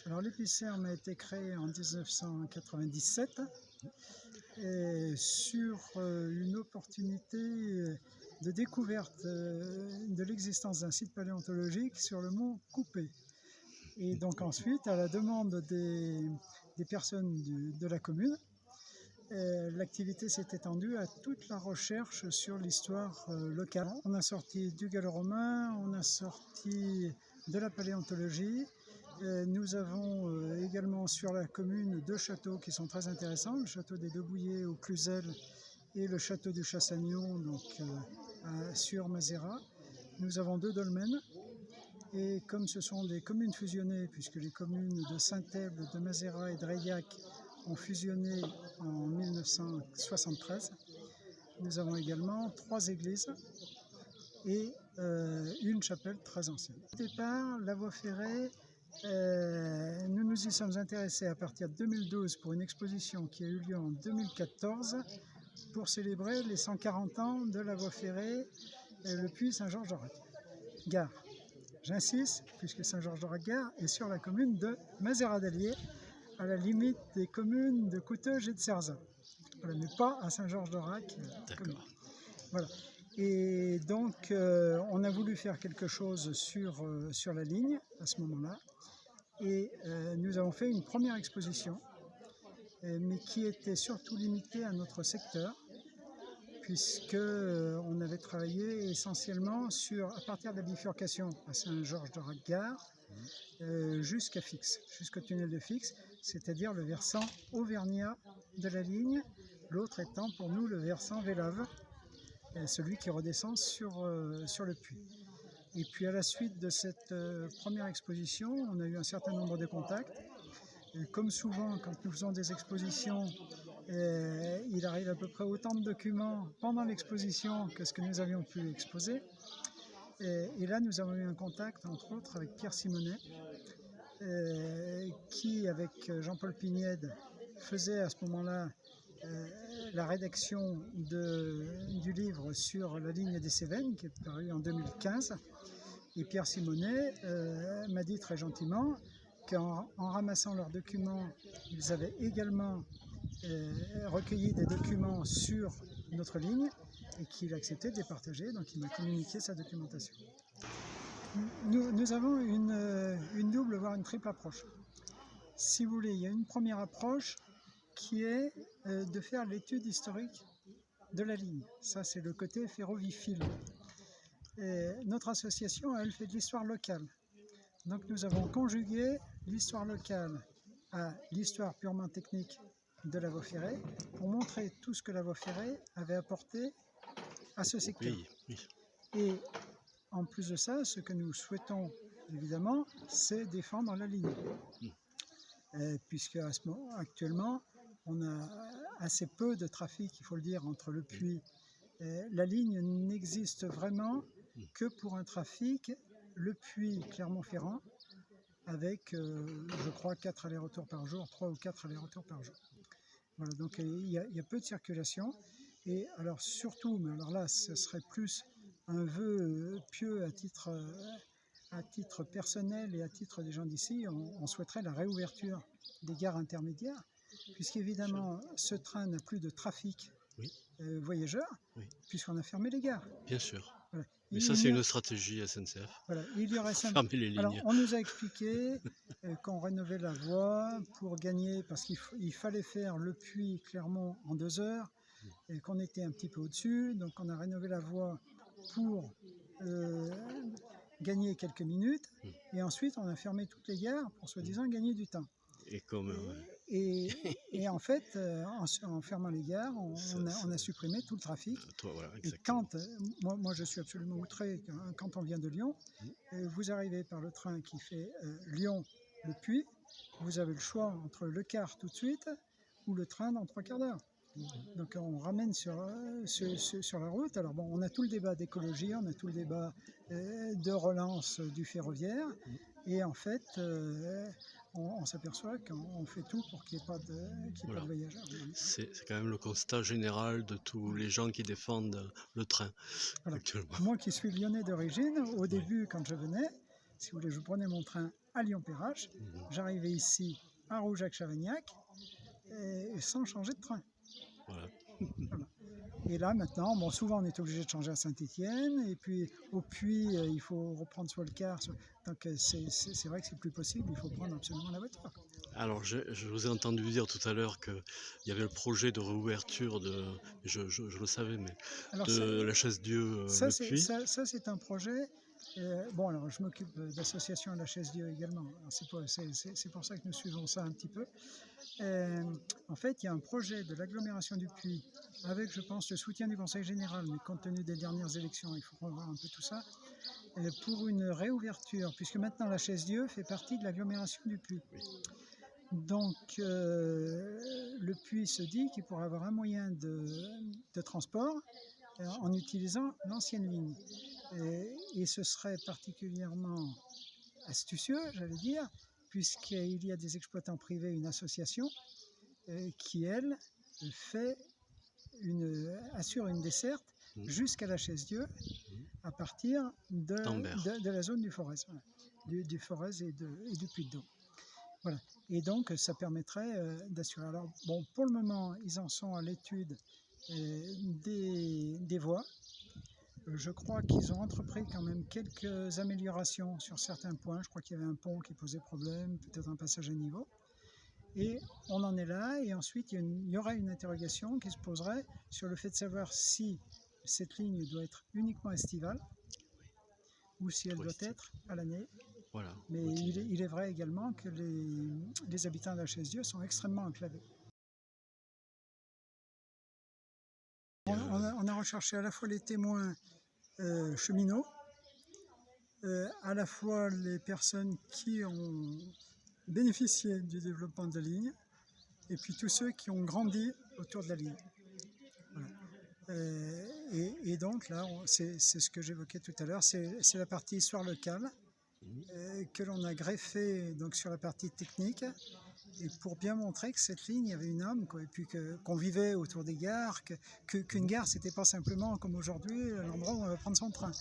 Alors l'Épicerme a été créé en 1997 et sur une opportunité de découverte de l'existence d'un site paléontologique sur le mont Coupé. Et donc ensuite, à la demande des personnes de la commune, l'activité s'est étendue à toute la recherche sur l'histoire locale. On a sorti du gallo-romain, on a sorti de la paléontologie. Nous avons également sur la commune 2 châteaux qui sont très intéressants, le château des Deux Bouillets au Cluzel et le château du Chassagnon donc, sur Mazera. Nous avons 2 dolmens et comme ce sont des communes fusionnées, puisque les communes de Saint-Èble, de Mazera et de Reillac ont fusionné en 1973, nous avons également 3 églises et une chapelle très ancienne. Au départ, la voie ferrée, nous nous y sommes intéressés à partir de 2012 pour une exposition qui a eu lieu en 2014 pour célébrer les 140 ans de la voie ferrée le puits Saint-Georges-d'Aurac. Gare. J'insiste, puisque Saint-Georges-d'Aurac-Gare est sur la commune de Mazera d'Allier, à la limite des communes de Couteuges et de Cerzat. Voilà, mais pas à Saint-Georges-d'Aurac. D'accord. Voilà. Et donc, on a voulu faire quelque chose sur la ligne à ce moment-là. Et nous avons fait une première exposition, mais qui était surtout limitée à notre secteur, puisqu'on avait travaillé essentiellement à partir de la bifurcation à Saint-Georges-d'Aurac-Gare jusqu'à Fix, jusqu'au tunnel de Fix, c'est-à-dire le versant auvergnat de la ligne, l'autre étant pour nous le versant Vélave, celui qui redescend sur le puits. Et puis à la suite de cette première exposition, on a eu un certain nombre de contacts. Et comme souvent, quand nous faisons des expositions, il arrive à peu près autant de documents pendant l'exposition que ce que nous avions pu exposer. Et là, nous avons eu un contact, entre autres, avec Pierre Simonet, qui, avec Jean-Paul Pignède, faisait à ce moment-là la rédaction du livre sur la ligne des Cévennes, qui est paru en 2015. Et Pierre Simonet m'a dit très gentiment qu'en ramassant leurs documents, ils avaient également recueilli des documents sur notre ligne et qu'il acceptait de les partager, donc il m'a communiqué sa documentation. Nous avons une double, voire une triple approche. Si vous voulez, il y a une première approche qui est de faire l'étude historique de la ligne. Ça, c'est le côté ferroviphile. Et notre association, elle, fait de l'histoire locale. Donc nous avons conjugué l'histoire locale à l'histoire purement technique de la voie ferrée pour montrer tout ce que la voie ferrée avait apporté à ce secteur. Oui. Et en plus de ça, ce que nous souhaitons évidemment, c'est défendre la ligne. Puisque actuellement, on a assez peu de trafic, il faut le dire, entre le puits. La ligne n'existe vraiment que pour un trafic, le puits Clermont-Ferrand, avec, je crois, 4 allers-retours par jour, 3 ou 4 allers-retours par jour. Voilà, donc il y a peu de circulation. Et alors surtout, mais alors là, ce serait plus un vœu pieux à titre personnel et à titre des gens d'ici, on souhaiterait la réouverture des gares intermédiaires, puisqu'évidemment, ce train n'a plus de trafic voyageurs, puisqu'on a fermé les gares. Bien sûr. Voilà. Mais ça, c'est une stratégie SNCF. Voilà. Il y aurait fermer les lignes. Alors, on nous a expliqué qu'on rénovait la voie pour gagner, parce qu'il fallait faire le puits Clermont en 2 heures, et qu'on était un petit peu au-dessus, donc on a rénové la voie pour gagner quelques minutes, et ensuite on a fermé toutes les gares pour soi-disant gagner du temps. Et en fait, en fermant les gares, on a supprimé tout le trafic. Et quand, moi je suis absolument outré, quand on vient de Lyon, vous arrivez par le train qui fait Lyon-Le Puy, vous avez le choix entre le car tout de suite ou le train dans 3 quarts d'heure. Donc on ramène sur la route. Alors bon, on a tout le débat d'écologie, on a tout le débat de relance du ferroviaire, et en fait, on s'aperçoit qu'on fait tout pour qu'il n'y ait pas de voyageurs. C'est quand même le constat général de tous les gens qui défendent le train actuellement. Moi qui suis lyonnais d'origine, au début, quand je venais, Si vous voulez, je prenais mon train à Lyon-Perrache, j'arrivais ici à Roujac-Chavagnac et sans changer de train. Voilà. Voilà. Et là maintenant, bon, souvent on est obligé de changer à Saint-Étienne, et puis au Puy, il faut reprendre soit le car, donc c'est vrai que c'est plus possible, il faut prendre absolument la voiture. Alors, je vous ai entendu dire tout à l'heure qu'il y avait le projet de réouverture je le savais, mais Alors de la Chaise-Dieu, le Puy. ça, c'est un projet. Bon, alors je m'occupe d'association à la Chaise-Dieu également. C'est pour ça que nous suivons ça un petit peu. En fait, il y a un projet de l'agglomération du Puy, avec, je pense, le soutien du Conseil général, mais compte tenu des dernières élections, il faut revoir un peu tout ça, pour une réouverture, puisque maintenant la Chaise-Dieu fait partie de l'agglomération du Puy. Donc, le Puy se dit qu'il pourra avoir un moyen de transport en utilisant l'ancienne ligne. Et ce serait particulièrement astucieux, j'allais dire, puisqu'il y a des exploitants privés, une association, qui, elle, assure une desserte jusqu'à la Chaise-Dieu à partir de la zone du Forez, voilà, du Forez et du Puy-de-Dôme. Voilà. Et donc, ça permettrait d'assurer. Alors, bon, pour le moment, ils en sont à l'étude des voies. Je crois qu'ils ont entrepris quand même quelques améliorations sur certains points. Je crois qu'il y avait un pont qui posait problème, peut-être un passage à niveau. Et on en est là, et ensuite il y aura une interrogation qui se poserait sur le fait de savoir si cette ligne doit être uniquement estivale ou si elle doit être à l'année. Voilà. Mais il est vrai également que les habitants de la Chaise-Dieu sont extrêmement enclavés. On a recherché à la fois les témoins cheminots, à la fois les personnes qui ont bénéficié du développement de la ligne, et puis tous ceux qui ont grandi autour de la ligne. Voilà. Et donc là, c'est ce que j'évoquais tout à l'heure, c'est la partie histoire locale que l'on a greffée donc sur la partie technique, et pour bien montrer que cette ligne avait une âme, quoi, et puis qu'on vivait autour des gares, qu'une gare, c'était pas simplement comme aujourd'hui l'endroit où on va prendre son train.